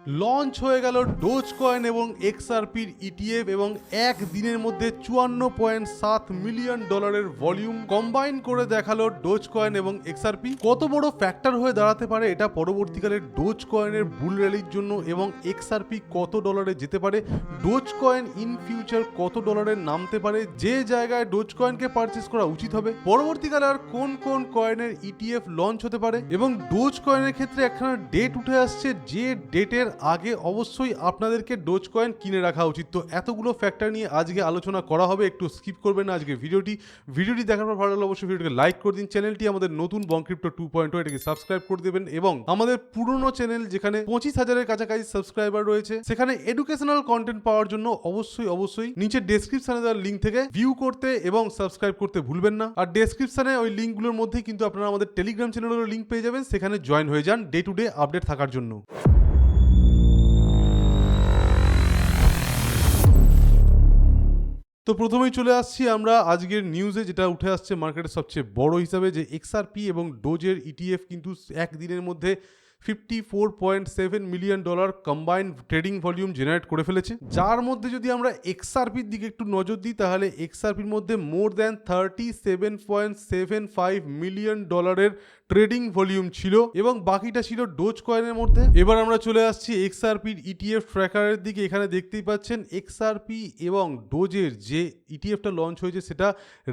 Launch হয়ে গেল dose coin এবং এক্সআরপির ইটিএফ এবং এক দিনের মধ্যে 54.7 মিলিয়ন ডলারের ভলিউম কম্বাইন করে দেখালো ডোজ কয়েন এবং এক্সআরপি। কত বড় ফ্যাক্টর হয়ে দাঁড়াতে পারে এটা পরবর্তীকালে ডোজ কয়েনের বুল র্যালির জন্য, এবং এক্সআরপি কত ডলারে যেতে পারে, ডোজ কয়েন ইন ফিউচার কত ডলারে নামতে পারে, যে জায়গায় ডোজ কয়েনকে পারচেস করা উচিত হবে, পরবর্তীকালে আর কোন কোন কয়েনের ইটিএফ লঞ্চ হতে পারে, এবং ডোজ কয়েনের ক্ষেত্রে একখানা ডেট উঠে আসছে যে ডেটের আগে অবশ্যই আপনাদেরকে ডোজ কয়েন কিনে রাখা উচিত। তো এতগুলো ফ্যাক্টর নিয়ে আজকে আলোচনা করা হবে, একটু স্কিপ করবেন না আজকে ভিডিওটি দেখার পর ভালো লাগলে অবশ্যই ভিডিওকে লাইক করে দিন। চ্যানেলটি আমাদের নতুন বংক্রিপ্টো 2.0 এটাকে সাবস্ক্রাইব করে দেবেন, এবং আমাদের পুরনো চ্যানেল যেখানে 25,000-এর কাছাকাছি সাবস্ক্রাইবার রয়েছে সেখানে এডুকেশনাল কন্টেন্ট পাওয়ার জন্য অবশ্যই নিচে ডেসক্রিপশনে দেওয়ার লিঙ্ক থেকে ভিউ করতে এবং সাবস্ক্রাইব করতে ভুলবেন না। আর ডেসক্রিপশনে ওই লিঙ্কগুলোর মধ্যেই কিন্তু আপনারা আমাদের টেলিগ্রাম চ্যানেলের লিঙ্ক পেয়ে যাবেন, সেখানে জয়েন হয়ে যান ডে টু ডে আপডেট থাকার জন্য। তো প্রথমেই চলে আসছি আমরা আজকের নিউজে, যেটা উঠে আসছে মার্কেটের সবচেয়ে বড় হিসাবে, যে এক্সআরপি এবং ডোজের ইটিএফ কিন্তু একদিনের মধ্যে 54.7 million dollar combined trading volume generate করে ফেলেছে। যার মধ্যে যদি আমরা এক্সআরপির দিকে একটু নজর দিই তাহলে এক্সআরপির মধ্যে মোর দ্যান 37.75 মিলিয়ন ডলারের ট্রেডিং ভলিউম ছিল, এবং বাকিটা ছিল ডোজ কয়েনের মধ্যে। এবার আমরা চলে আসছি এক্সআরপির ইটিএফ ট্র্যাকারের দিকে। এখানে দেখতেই পাচ্ছেন এক্সআরপি এবং ডোজের যে ইটিএফটা লঞ্চ হয়েছে সেটা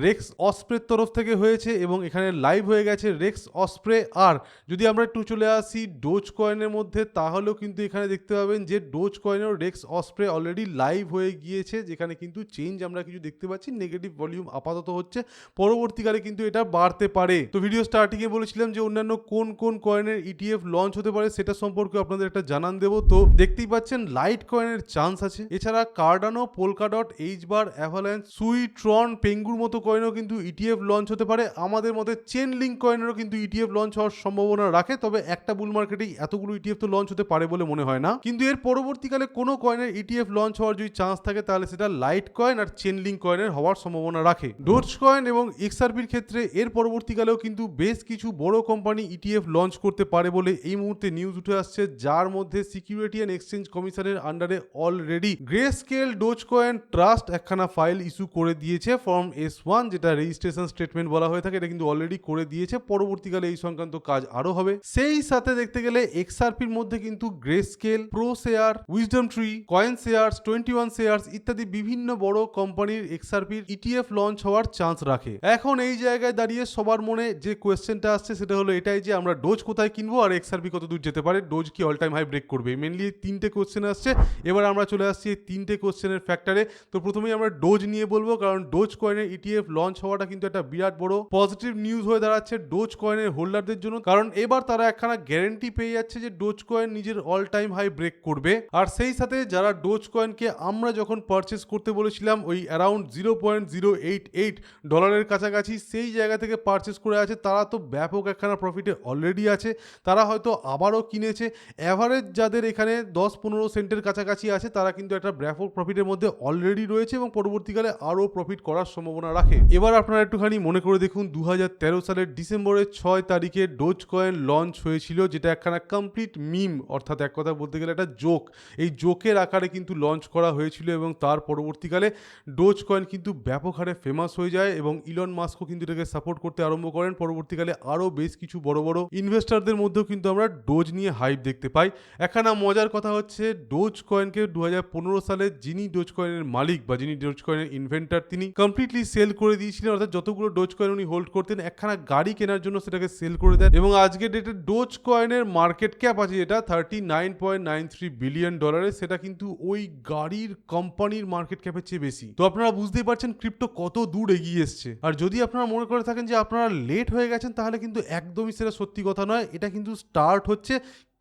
রেক্স অসপ্রের তরফ থেকে হয়েছে, এবং এখানে লাইভ হয়ে গেছে রেক্স অসপ্রে। আর যদি আমরা একটু চলে আসি ডোজ কয়েনের মধ্যে তাহলেও কিন্তু এখানে দেখতে পাবেন যে ডোজ কয়েনেও রেক্স অসপ্রে অলরেডি লাইভ হয়ে গিয়েছে, যেখানে কিন্তু চেঞ্জ আমরা কিছু দেখতে পাচ্ছি, নেগেটিভ ভলিউম আপাতত হচ্ছে, পরবর্তীকালে কিন্তু এটা বাড়তে পারে। তো ভিডিও স্টার্টিংয়ে বলেছিলাম যে অন্যান্য কোন কোন কয়েনের ইটিএফ লঞ্চ হতে পারে সেটা সম্পর্কে আপনাদের একটা জানান দেবো। তো দেখতেই পাচ্ছেন লাইট কয়েনের চান্স আছে, এছাড়া কার্ডানো, পোলকাডট, এইচবার, অ্যাভালান্স, সুই, ট্রন, পেঙ্গুর মতো কয়েনও কিন্তু ইটিএফ লঞ্চ হতে পারে। আমাদের মতে চেন লিঙ্ক কয়েনেরও কিন্তু ইটিএফ লঞ্চ হওয়ার সম্ভাবনা রাখে, তবে একটা বুল মার্কেটেই এতগুলো ইটিএফ তো লঞ্চ হতে পারে বলে মনে হয় না। কিন্তু এর পরবর্তীকালে কোনো কয়েনের ইটিএফ লঞ্চ হওয়ার যদি চান্স থাকে তাহলে সেটা লাইট কয়েন আর চেন লিঙ্ক কয়েনের হওয়ার সম্ভাবনা রাখে। ডোজ কয়েন এবং এক্সআরপির ক্ষেত্রে এর পরবর্তীকালেও কিন্তু বেশ কিছু বড় কোম্পানি ইটিএফ লঞ্চ করতে পারে বলে এই মুহূর্তে নিউজ উঠে আসছে, যার মধ্যে সিকিউরিটি অ্যান্ড এক্সচেঞ্জ কমিশনের আন্ডারে already grey scale dose coin trust একখানা ফাইল ইস্যু করে দিয়েছে, ফর্ম S1, যেটা রেজিস্ট্রেশন স্টেটমেন্ট বলা হয়ে থাকে, এটা কিন্তু অলরেডি করে দিয়েছে। পরবর্তীকালে এই সংক্রান্ত কাজ আরো হবে। সেই সাথে দেখতে গেলে এক্সআরপির মধ্যে কিন্তু grey scale, pro share, wisdom tree, coin shares, 21 shares ইত্যাদি বিভিন্ন বড় কোম্পানির এক্সআরপির ইটিএফ লঞ্চ হওয়ার চান্স রাখে। এখন এই জায়গায় দাঁড়িয়ে সবার মনে যে কোয়েশ্চেনটা আসছে সেটা হলো এটাই যে আমরা ডোজ কোথায় কিনবো আর এক্সআরপি কত দূর যেতে পারে, ডোজ কি অল টাইম হাই ব্রেক করবে। মেনলি তিনটে কোয়েশ্চেন আসছে, এবার আমরা চলে আসছি এই তিনটে কোয়েশ্চেনের ফ্যাক্টরে। তো প্রথমেই আমরা ডোজ নিয়ে বলবো, কারণ ডোজ কয়েনের ইটিএফ লঞ্চ হওয়াটা কিন্তু একটা বিরাট বড় পজিটিভ নিউজ হয়ে দাঁড়াচ্ছে ডোজ কয়েনের হোল্ডারদের জন্য, কারণ এবার তারা একখানা গ্যারেন্টি পেয়ে যাচ্ছে যে ডোজ কয়েন নিজের অল টাইম হাই ব্রেক করবে। আর সেই সাথে যারা ডোজ কয়েনকে আমরা যখন পারচেস করতে বলেছিলাম ওই অ্যারাউন্ড 0.088 ডলারের কাছাকাছি, সেই জায়গা থেকে পারচেস করে আছে, তারা তো ব্যাপক একখানা প্রফিটে অলরেডি আছে, তারা হয়তো আবারও কিনেছে। অ্যাভারেজ যাদের এখানে 10-15 সেন্টের কাছাকাছি আছে তারা কিন্তু একটা ব্যাপক প্রফিটের মধ্যে অলরেডি রয়েছে, এবং পরবর্তীকালে আরও প্রফিট করার সম্ভাবনা রাখে। এবার আপনারা একটুখানি মনে করে দেখুন 2013 সালের ডিসেম্বরের 6 তারিখে ডোজ কয়েন লঞ্চ হয়েছিল, যেটা একখানা কমপ্লিট মিম, অর্থাৎ এক কথা বলতে গেলে একটা জোক। এই জোকের আকারে কিন্তু লঞ্চ করা হয়েছিল, এবং তার পরবর্তীকালে ডোজ কয়েন কিন্তু ব্যাপক হারে ফেমাস হয়ে যায়, এবং ইলন মাস্কও কিন্তু এটাকে সাপোর্ট করতে আরম্ভ করেন। পরবর্তীকালে আরও বেশ কিছু বড় বড় ইনভেস্টরদের মধ্যেও কিন্তু আমরা ডোজ নিয়ে হাইপ দেখতে পাই। একখানা মজার কথা হচ্ছে ডোজ কয়েনকে 2015 সালে যিনি ডোজ কয়েনের মালিক বা যিনি ডোজ কয়েনের ইনভেন্টার তিনি কমপ্লিটলি সেল করে দিয়েছিলেন, অর্থাৎ যতগুলো ডোজ কয়েন উনি হোল্ড করতেন একখানা গাড়ি কেনার জন্য সেটাকে সেল করে দেন, এবং আজকের ডেটে ডোজ কয়েনের মার্কেট ক্যাপ আছে যেটা 39.93 বিলিয়ন ডলারের, সেটা কিন্তু ওই গাড়ির কোম্পানির মার্কেট ক্যাপের চেয়ে বেশি। তো আপনারা বুঝতেই পারছেন ক্রিপ্টো কত দূর এগিয়ে এসছে। আর যদি আপনারা মনে করে থাকেন যে আপনারা লেট হয়ে গেছেন তাহলে কিন্তু একদমই সেটা সত্যি কথা নয়, এটা কিন্তু স্টার্ট হচ্ছে।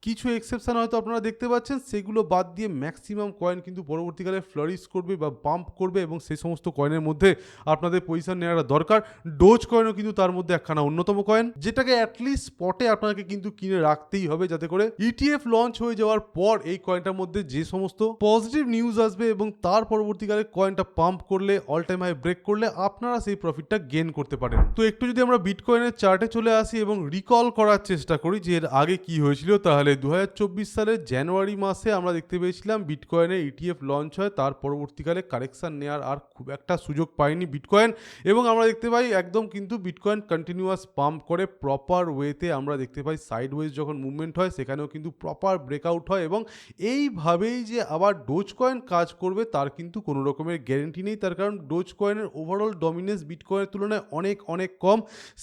কিছু এক্সেপশন হয়তো আপনারা দেখতে পাচ্ছেন, সেগুলো বাদ দিয়ে ম্যাক্সিমাম কয়েন কিন্তু পরবর্তীকালে ফ্লারিশ করবে বা পাম্প করবে, এবং সেই সমস্ত কয়েনের মধ্যে আপনাদের পজিশন নেওয়াটা দরকার। ডোজ কয়েনও কিন্তু তার মধ্যে একখানা অন্যতম কয়েন, যেটাকে অ্যাটলিস্ট স্পটে আপনাকে কিন্তু কিনে রাখতেই হবে, যাতে করে ইটিএফ লঞ্চ হয়ে যাওয়ার পর এই কয়েনটার মধ্যে যে সমস্ত পজিটিভ নিউজ আসবে এবং তার পরবর্তীকালে কয়েনটা পাম্প করলে, অল টাইম হাই ব্রেক করলে আপনারা সেই প্রফিটটা গেইন করতে পারেন। তো একটু যদি আমরা বিটকয়েনের চার্টে চলে আসি এবং রিকল করার চেষ্টা করি যে এর আগে কি হয়েছিল, তাহলে 2024 সালের জানুয়ারি মাসে আমরা দেখতে পেয়েছিলাম বিটকয়েনের ইটিএফ লঞ্চ হয়, তার পরবর্তীকালে কারেকশন নেওয়ার আর খুব একটা সুযোগ পায়নি বিটকয়েন, এবং আমরা দেখতে পাই একদম কিন্তু বিটকয়েন কন্টিনিউয়াস পাম্প করে প্রপার ওয়েতে আমরা দেখতে পাই সাইডওয়েজ যখন মুভমেন্ট হয় সেখানেও কিন্তু প্রপার ব্রেকআউট হয়, এবং এইভাবেই যে আবার ডোজ কয়েন কাজ করবে তার কিন্তু কোনো রকমের গ্যারেন্টি নেই। তার কারণ ডোজ কয়েনের ওভারঅল ডমিনেন্স বিটকয়েনের তুলনায় অনেক অনেক কম।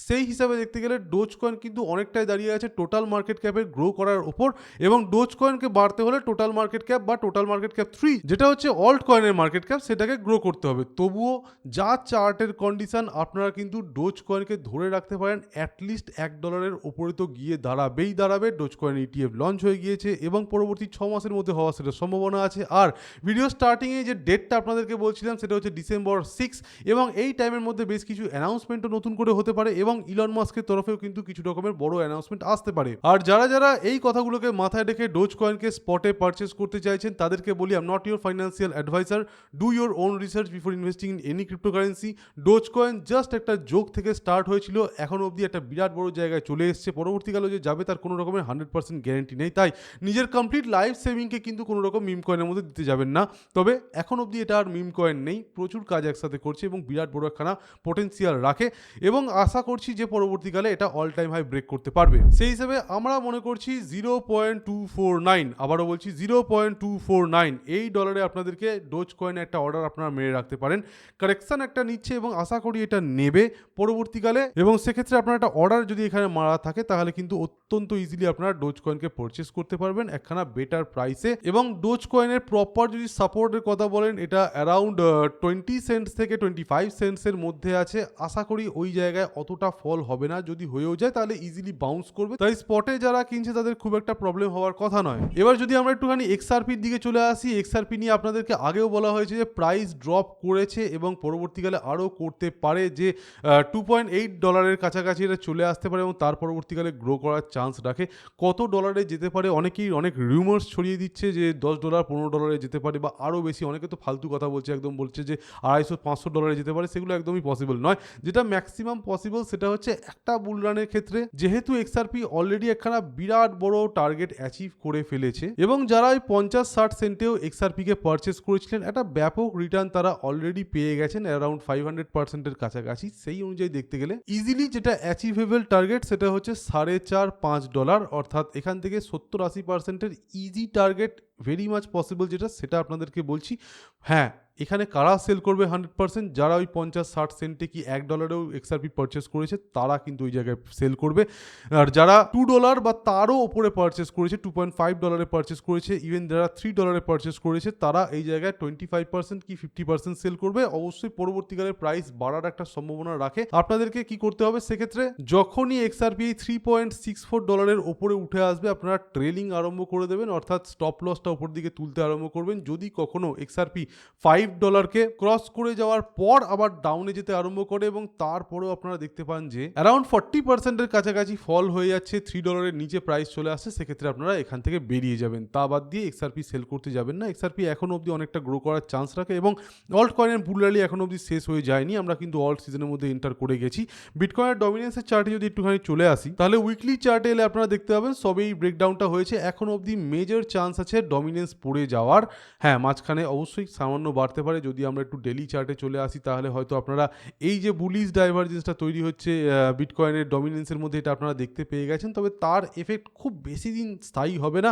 সেই হিসাবে দেখতে গেলে ডোজ কয়েন কিন্তু অনেকটাই দাঁড়িয়ে আছে টোটাল মার্কেট ক্যাপের গ্রো করার ওপর, এবং ডোজ কয়েনকে বাড়তে হলে টোটাল মার্কেট ক্যাপ বা টোটাল মার্কেট ক্যাপ 3 যেটা হচ্ছে অল্ট কয়েনের মার্কেট ক্যাপ সেটাকে গ্রো করতে হবে। তবুও যা চার্টের কন্ডিশন আপনারা কিন্তু ডোজ কয়েনকে ধরে রাখতে পারেন অ্যাটলিস্ট $1 ওপরে তো গিয়ে দাঁড়াবে। ডোজ কয়েন ইটিএফ লঞ্চ হয়ে গিয়েছে এবং পরবর্তী 6 মাসের মধ্যে হওয়ার সেটা সম্ভাবনা আছে। আর ভিডিও স্টার্টিংয়ে যে ডেটটা আপনাদেরকে বলছিলাম সেটা হচ্ছে ডিসেম্বর 6, এবং এই টাইমের মধ্যে বেশ কিছু অ্যানাউন্সমেন্টও নতুন করে হতে পারে, এবং ইলন মাস্কের তরফেও কিন্তু কিছু রকমের বড় অ্যানাউন্সমেন্ট আসতে পারে। আর যারা এই কথাগুলোকে মাথায় রেখে ডোজ কয়েনকে স্পটে পারচেস করতে চাইছেন তাদেরকে বলি, I am not your financial adviser, do your own research before investing in any cryptocurrency. Dose coin just একটা জোক থেকে স্টার্ট হয়েছিল, এখন অবধি একটা বিরাট বড় জায়গায় চলে এসছে, পরবর্তীকালে যে যাবে তার কোনো রকমের 100% গ্যারেন্টি নেই। তাই নিজের কমপ্লিট লাইফ সেভিংকে কিন্তু কোনো রকম মিম কয়েনের মধ্যে দিতে যাবেন না। তবে এখন অবধি এটা আর মিম কয়েন নেই, প্রচুর কাজ একসাথে করছে এবং বিরাট বড় একখানা পোটেন্সিয়াল রাখে, এবং আশা করছি যে পরবর্তীকালে এটা অল টাইম হাই ব্রেক করতে পারবে। সেই হিসেবে আমরা মনে করছি 0.249, আবারও বলছি 0.249 এই ডলারে আপনাদেরকে ডোজ কয়েনে একটা অর্ডার আপনারা মেরে রাখতে পারেন। কারেকশন একটা নিচ্ছে এবং আশা করি এটা নেবে পরবর্তীকালে, এবং সেক্ষেত্রে আপনার একটা অর্ডার যদি এখানে মারা থাকে তাহলে কিন্তু অত্যন্ত ইজিলি আপনারা ডোজ কয়েনকে পারচেস করতে পারবেন একখানা বেটার প্রাইসে। এবং ডোজ কয়েনের প্রপার যদি সাপোর্টের কথা বলেন, এটা অ্যারাউন্ড 20 সেন্টস থেকে 25 সেন্টসের মধ্যে আছে। আশা করি ওই জায়গায় অতটা ফল হবে না, যদি হয়েও যায় তাহলে ইজিলি বাউন্স করবে, তাই স্পটে যারা কিনছে তাদের খুব একটা প্রবলেম হওয়ার কথা নয়। এবার যদি আমরা একটুখানি এক্সআরপির দিকে চলে আসি, এক্সআরপি নিয়ে আপনাদেরকে আগেও বলা হয়েছে যে প্রাইস ড্রপ করেছে এবং পরবর্তীকালে আরও করতে পারে, যে $2.8 কাছাকাছি এটা চলে আসতে পারে এবং তার পরবর্তীকালে গ্রো করার চান্স রাখে। কত ডলারে যেতে পারে অনেকেই অনেক রিউমার্স ছড়িয়ে দিচ্ছে যে $10 $15 যেতে পারে বা আরও বেশি, অনেকে তো ফালতু কথা বলছে, একদম বলছে যে $250-500 যেতে পারে, সেগুলো একদমই পসিবল নয়। যেটা ম্যাক্সিমাম পসিবল সেটা হচ্ছে একটা বুলরানের ক্ষেত্রে, যেহেতু এক্সআরপি অলরেডি একখানা বিরাট বড় টার্গেট অ্যাচিভ করে ফেলেছে, এবং যারা ওই 50-60 সেন্টেও এক্সআরপিকে পারচেস করেছিলেন একটা ব্যাপক রিটার্ন তারা অলরেডি পেয়ে গেছেন অ্যারাউন্ড 500%-এর কাছাকাছি। সেই অনুযায়ী দেখতে গেলে ইজিলি যেটা অ্যাচিভেবল টার্গেট সেটা হচ্ছে $4.5-5, অর্থাৎ এখান থেকে 70-80%-এর easy target very much possible, সেটা আপনাদেরকে বলছি। হ্যাঁ, এখানে কারা সেল করবে 100%, যারা ওই 50-60 সেন্টে কি $1-এও এক্সআরপি পারচেস করেছে তারা কিন্তু ওই জায়গায় সেল করবে, আর যারা $2 বা তারও ওপরে পারচেস করেছে, $2.5 পারচেস করেছে, ইভেন যারা $3 পারচেস করেছে তারা এই জায়গায় 25% কি 50% সেল করবে। অবশ্যই পরবর্তীকালে প্রাইস বাড়ার একটা সম্ভাবনা রাখে। আপনাদেরকে কি করতে হবে সেক্ষেত্রে, যখনই এক্সআরপি $3.64 ওপরে উঠে আসবে আপনারা ট্রেলিং আরম্ভ করে দেবেন, অর্থাৎ স্টপ লসটা উপর দিকে তুলতে আরম্ভ করবেন। যদি কখনো এক্সআরপি $5 ক্রস করে যাওয়ার পর আবার ডাউনে যেতে আরম্ভ করে এবং তারপরেও আপনারা দেখতে পান যে অ্যারাউন্ড 40%-এর কাছাকাছি ফল হয়ে যাচ্ছে, $3 নিচে প্রাইস চলে আসছে, সেক্ষেত্রে আপনারা এখান থেকে বেরিয়ে যাবেন। তা বাদ দিয়ে এক্সআরপি সেল করতে যাবেন না। এক্সআরপি এখন অবধি অনেকটা গ্রো করার চান্স রাখে এবং অল্ট কয়েনের বুল র্যালি এখন অবধি শেষ হয়ে যায়নি, আমরা কিন্তু অল্ট সিজনের মধ্যে এন্টার করে গেছি। বিটকয়েনের ডমিনেন্সের চার্টে যদি একটুখানি চলে আসি তাহলে উইকলি চার্টে এলে আপনারা দেখতে পাবেন সবেই ব্রেকডাউনটা হয়েছে। এখন অবধি মেজর চান্স আছে ডমিনেন্স পড়ে যাওয়ার। হ্যাঁ, মাঝখানে অবশ্যই সামান্য বাড়তে পারে। যদি আমরা একটু ডেলি চার্টে চলে আসি তাহলে হয়তো আপনারা এই যে বুলিশ ডাইভারজেন্সটা তৈরি হচ্ছে বিটকয়েনের ডমিনেন্সের মধ্যে, এটা আপনারা দেখতে পেয়ে গেছেন। তবে তার এফেক্ট খুব বেশি দিন স্থায়ী হবে না।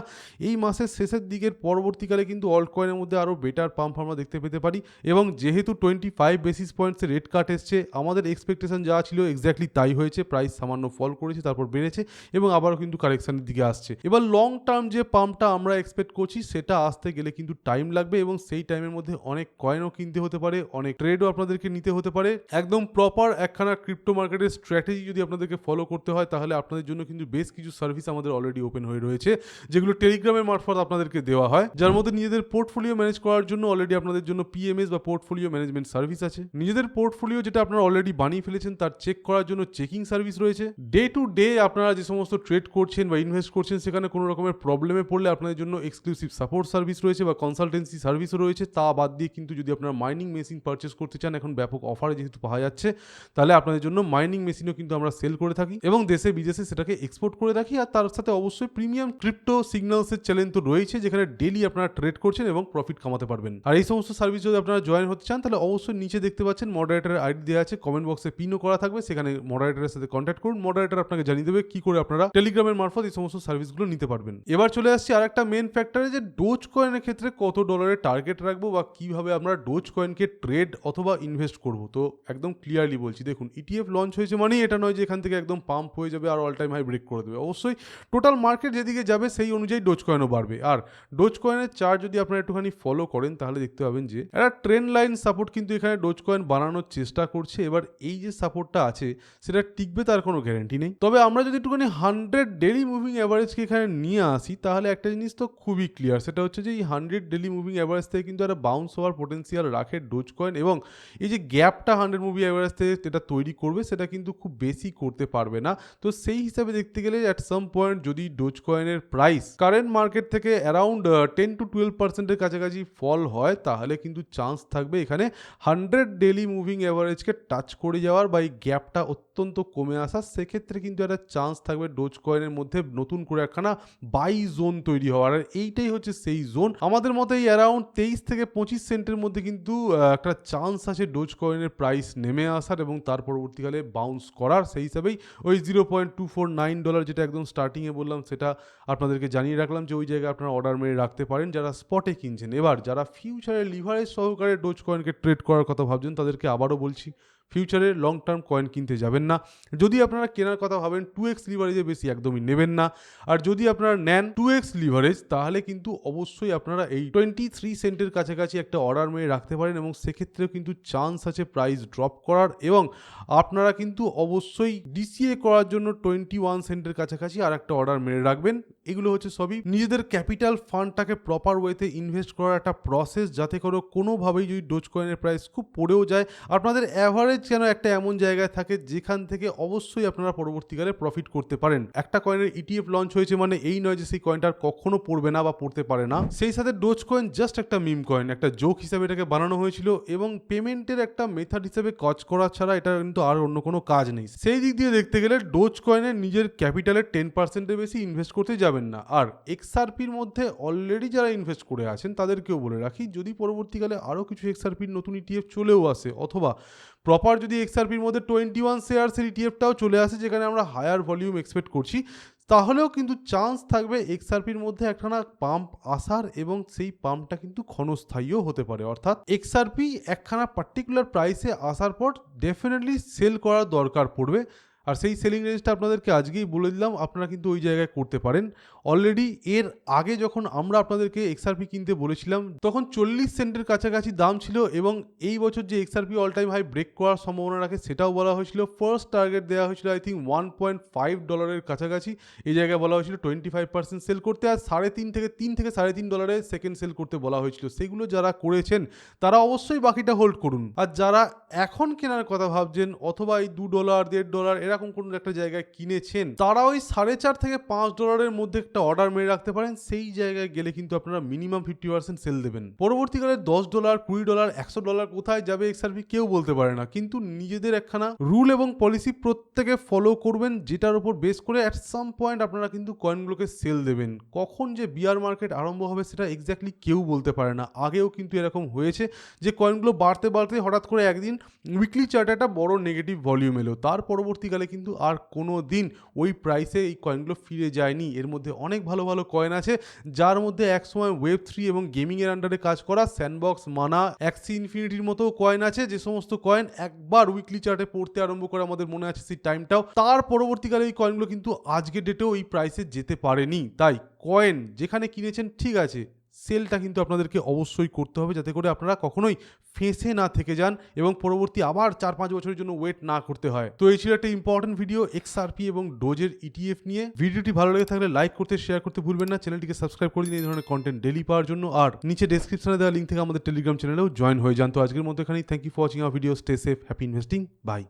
এই মাসের শেষের দিকের পরবর্তীকালে কিন্তু অল্ট কয়েনের মধ্যে আরও বেটার পাম্প আমরা দেখতে পেতে পারি, এবং যেহেতু 25 বেসিস পয়েন্টসের রেট কাট এসছে, আমাদের এক্সপেকটেশন যা ছিল এক্স্যাক্টলি তাই হয়েছে। প্রাইস সামান্য ফল করেছে, তারপর বেড়েছে এবং আবারও কিন্তু কারেকশনের দিকে আসছে। এবার লং টার্ম যে পাম্পটা আমরা এক্সপেক্ট করছি সেটা আসতে গেলে কিন্তু টাইম লাগবে, এবং সেই টাইমের মধ্যে অনেক কয়েনও কিনতে হতে পারে, অনেক ট্রেডও আপনাদেরকে নিতে হতে পারে। একদম প্রপার একখানা ক্রিপ্টো মার্কেটের স্ট্র্যাটেজি যদি আপনাদেরকে ফলো করতে হয় তাহলে আপনাদের জন্য কিন্তু বেশ কিছু সার্ভিস আমাদের অলরেডি ওপেন হয়ে রয়েছে, যেগুলো টেলিগ্রামের মারফত আপনাদেরকে দেওয়া হয়, যার মধ্যে নিজেদের পোর্টফোলিও ম্যানেজ করার জন্য অলরেডি আপনাদের জন্য পিএমএস বা পোর্টফোলিও ম্যানেজমেন্ট সার্ভিস আছে। নিজেদের পোর্টফোলিও যেটা আপনারা অলরেডি বানিয়ে ফেলেছেন তার চেক করার জন্য চেকিং সার্ভিস রয়েছে। ডে টু ডে আপনারা যে সমস্ত ট্রেড করছেন বা ইনভেস্ট করছেন সেখানে কোনো রকমের প্রবলেমে পড়লে আপনাদের জন্য এক্সক্লুসিভ এক্সক্লুসিভ সাপোর্ট সার্ভিস রয়েছে বা কনসালটেন্সি সার্ভিসও রয়েছে। তা বাদ দিয়ে কিন্তু যদি আপনারা মাইনিং মেশিন পারচেস করতে চান, এখন ব্যাপক অফারে যেহেতু পাওয়া যাচ্ছে, তাহলে আপনাদের জন্য মাইনিং মেশিনও কিন্তু আমরা সেল করে থাকি এবং দেশে বিদেশে সেটাকে এক্সপোর্ট করে থাকি। আর তার সাথে অবশ্যই প্রিমিয়াম ক্রিপ্টো সিগন্যালসের চ্যালেঞ্জ তো রয়েছে, যেখানে ডেইলি আপনারা ট্রেড করছেন এবং প্রফিট কামাতে পারবেন। আর এই সমস্ত সার্ভিস যদি আপনারা জয়েন হতে চান, তাহলে অবশ্যই নিচে দেখতে পাচ্ছেন মডারেটরের আইডি দেওয়া আছে, কমেন্ট বক্সে পিনও করা থাকবে, সেখানে মডারেটরের সাথে কন্ট্যাক্ট করুন। মডারেটর আপনাকে জানিয়ে দেবে কি করে আপনারা টেলিগ্রামের মারফত এই সমস্ত সার্ভিসগুলো নিতে পারবেন। এবার চলে আসছি আর একটা মেন ফ্যাক্টরে, যে ডোজ কয়েনের ক্ষেত্রে কত ডলারের টার্গেট রাখবো বা কিভাবে আমরা ডোজ কয়েনকে ট্রেড অথবা ইনভেস্ট করব। তো একদম ক্লিয়ারলি বলছি, দেখুন ইটিএফ লঞ্চ হয়েছে মানেই এটা নয় যে এখান থেকে একদম পাম্প হয়ে যাবে আর অল টাইম হাই ব্রেক করে দেবে। অবশ্যই টোটাল মার্কেট যেদিকে যাবে সেই অনুযায়ী ডোজ কয়েনও বাড়বে। আর ডোজ কয়েনের চার্ট যদি আপনারা একটুখানি ফলো করেন, তাহলে দেখতে পাবেন যে একটা ট্রেন্ড লাইন সাপোর্ট কিন্তু এখানে ডোজ কয়েন বানানোর চেষ্টা করছে। এবার এই যে সাপোর্টটা আছে সেটা টিকবে তার কোনো গ্যারান্টি নেই। তবে আমরা যদি একটুখানি 100 ডেলি মুভিং অ্যাভারেজকে এখানে নিয়ে আসি, তাহলে একটা জিনিস তো খুবই ক্লিয়ার, সেটা হচ্ছে যে এই 100 ডেলি মুভিং অ্যাভারেজ থেকে কিন্তু একটা বাউন্স হওয়ার পোটেন্সিয়াল রাখে ডোজ কয়েন, এবং এই যে গ্যাপটা 100 মুভি অ্যাভারেজ থেকে যেটা তৈরি করবে সেটা কিন্তু খুব বেশি করতে পারবে না। তো সেই হিসাবে দেখতে গেলে অ্যাট সাম পয়েন্ট যদি ডোজ কয়েনের প্রাইস কারেন্ট মার্কেট থেকে অ্যারাউন্ড 10 to 12% কাছাকাছি ফল হয়, তাহলে কিন্তু চান্স থাকবে এখানে 100 ডেলি মুভিং অ্যাভারেজকে টাচ করে যাওয়ার বা এই গ্যাপটা অত্যন্ত কমে আসা। সেক্ষেত্রে কিন্তু একটা চান্স থাকবে ডোজ কয়েনের মধ্যে নতুন করে একখানা বাই জোন তৈরি হওয়ার। আর এইটাই হচ্ছে সেই জোন। আমাদের মতে এই অ্যারাউন্ড 23 থেকে 25 সেন্টের মধ্যে কিন্তু একটা চান্স আছে ডোজ কয়েনের প্রাইস নেমে আসার এবং তার পরবর্তীকালে বাউন্স করার। সেই হিসাবেই ওই $0.249 যেটা একদম স্টার্টিংয়ে বললাম, সেটা আপনাদেরকে জানিয়ে রাখলাম যে ওই জায়গায় আপনারা অর্ডার মেরে রাখতে পারেন যারা স্পটে কিনছেন। এবার যারা ফিউচারে লিভারেজ সহকারে ডোজ কয়েনকে ট্রেড করার কথা ভাবছেন, তাদেরকে আবারও বলছি, ফিউচারে লং টার্ম কয়েন কিনতে যাবেন না। যদি আপনারা কেনার কথা ভাবেন 2x লিভারেজে বেশি একদমই নেবেন না। আর যদি আপনারা নেন 2x লিভারেজ, তাহলে কিন্তু অবশ্যই আপনারা এই 23 সেন্টের কাছাকাছি একটা অর্ডার মেরে রাখতে পারেন এবং সেক্ষেত্রেও কিন্তু চান্স আছে প্রাইস ড্রপ করার। এবং আপনারা কিন্তু অবশ্যই ডিসিএ করার জন্য 21 সেন্টের কাছাকাছি আর একটা অর্ডার মেরে রাখবেন। এগুলো হচ্ছে সবই নিজেদের ক্যাপিটাল ফান্ডটাকে প্রপার ওয়েতে ইনভেস্ট করার একটা প্রসেস, যাতে করে কোনোভাবেই যদি ডোজ কয়েনের প্রাইস খুব পড়েও যায়, আপনাদের অ্যাভারেজ যেন একটা এমন জায়গায় থাকে যেখান থেকে অবশ্যই আপনারা পরবর্তীকালে প্রফিট করতে পারেন। একটা কয়েনের ইটিএফ লঞ্চ হয়েছে মানে এই নয় যে সেই কয়েনটার কখনো পড়বে না বা পড়তে পারে না। সেই সাথে ডোজ কয়েন জাস্ট একটা মিম কয়েন, একটা জোক হিসেবে এটাকে বানানো হয়েছিল এবং পেমেন্টের একটা মেথড হিসেবে কাজ করা ছাড়া এটা কিন্তু আর অন্য কোনো কাজ নেই। সেই দিক দিয়ে দেখতে গেলে ডোজ কয়েনের নিজের ক্যাপিটালের 10%-এর বেশি ইনভেস্ট করতে যাবেন না। আর এক্সআরপির মধ্যে অলরেডি যারা ইনভেস্ট করে আছেন তাদেরকেও বলে রাখি, যদি পরবর্তীকালে আরও কিছু এক্সআরপির নতুন ইটিএফ চলেও আসে, অথবা প্রপার যদি এক্সআরপির মধ্যে 21 শেয়ারসের ইটিএফটাও চলে আসে যেখানে আমরা হায়ার ভলিউম এক্সপেক্ট করছি, তাহলেও কিন্তু চান্স থাকবে এক্সআরপির মধ্যে একখানা পাম্প আসার এবং সেই পাম্পটা কিন্তু ক্ষণস্থায়ীও হতে পারে। অর্থাৎ এক্সআরপি একখানা পার্টিকুলার প্রাইসে আসার পর ডেফিনেটলি সেল করার দরকার পড়বে। আর সেই সেলিং রেঞ্জটা আপনাদেরকে আজকেই বলে দিলাম, আপনারা কিন্তু ওই জায়গায় করতে পারেন। অলরেডি এর আগে যখন আমরা আপনাদেরকে এক্সআরপি কিনতে বলেছিলাম, তখন 40 সেন্টের কাছাকাছি দাম ছিল এবং এই বছর যে XRP all time high break করার সম্ভাবনা রাখে সেটাও বলা হয়েছিল। ফার্স্ট টার্গেট দেওয়া হয়েছিল আই থিঙ্ক $1.5 কাছাকাছি। এই জায়গায় বলা হয়েছিল 25% সেল করতে, আর $3.5 থেকে $3.5 সেকেন্ড সেল করতে বলা হয়েছিল। সেগুলো যারা করেছেন তারা অবশ্যই বাকিটা হোল্ড করুন। আর যারা এখন কেনার কথা ভাবছেন অথবা এই $2, $1.5 এরকম কোনো একটা জায়গায় কিনেছেন, তারা ওই $4.5 থেকে $5 মধ্যে একটা অর্ডার মেরে রাখতে পারেন। সেই জায়গায় গেলে কিন্তু আপনারা মিনিমাম 50% সেল দেবেন। পরবর্তীকালে $10, $20, $100 কোথায় যাবে এক্সআরপি কেউ বলতে পারে না, কিন্তু নিজেদের একখানা রুল এবং পলিসি প্রত্যেকে ফলো করবেন, যেটার উপর বেস করে অ্যাট সাম পয়েন্ট আপনারা কিন্তু কয়েনগুলোকে সেল দেবেন। কখন যে বিয়ার মার্কেট আরম্ভ হবে সেটা এক্স্যাক্টলি কেউ বলতে পারে না। আগেও কিন্তু এরকম হয়েছে যে কয়েনগুলো বাড়তে বাড়তে হঠাৎ করে একদিন উইকলি চার্টে একটা বড় নেগেটিভ ভলিউম এলো, তার পরবর্তীকালে কিন্তু আর কোনো দিন ওই প্রাইসে এই কয়েনগুলো ফিরে যায়নি। এর মধ্যে অনেক ভালো ভালো কয়েন আছে, যার মধ্যে একসময় Web3 এবং গেমিংয়ের আন্ডারে কাজ করা স্যান্ডবক্স, মানা, অ্যাক্সি ইনফিনিটির মতো কয়েন আছে, যে সমস্ত কয়েন একবার উইকলি চার্টে পড়তে আরম্ভ করে আমাদের মনে আছে সেই টাইমটাও, তার পরবর্তীকালে এই কয়েনগুলো কিন্তু আজকের ডেটেও এই প্রাইসে যেতে পারেনি। তাই কয়েন যেখানে কিনেছেন ঠিক আছে, সেলটা কিন্তু আপনাদেরকে অবশ্যই করতে হবে, যাতে করে আপনারা কখনোই ফেঁসে না থেকে যান এবং পরবর্তী আবার 4-5 বছরের জন্য ওয়েট না করতে হয়। তো এই ছিল একটা ইম্পর্টেন্ট ভিডিও এক্সআরপি এবং ডোজের ইটিএফ নিয়ে। ভিডিওটি ভালো লেগে থাকলে লাইক করতে, শেয়ার করতে ভুলবেন না। চ্যানেলটিকে সাবস্ক্রাইব করে দিন এই ধরনের কন্টেন্ট ডেলি পাওয়ার জন্য। আর নিচে ডেসক্রিপশনে দেওয়া লিঙ্ক থেকে আমাদের টেলিগ্রাম চ্যানেলেও জয়েন হয়ে যান। তো আজকের মতো এখানেই। Thank you for watching our video. Stay safe, happy investing, by.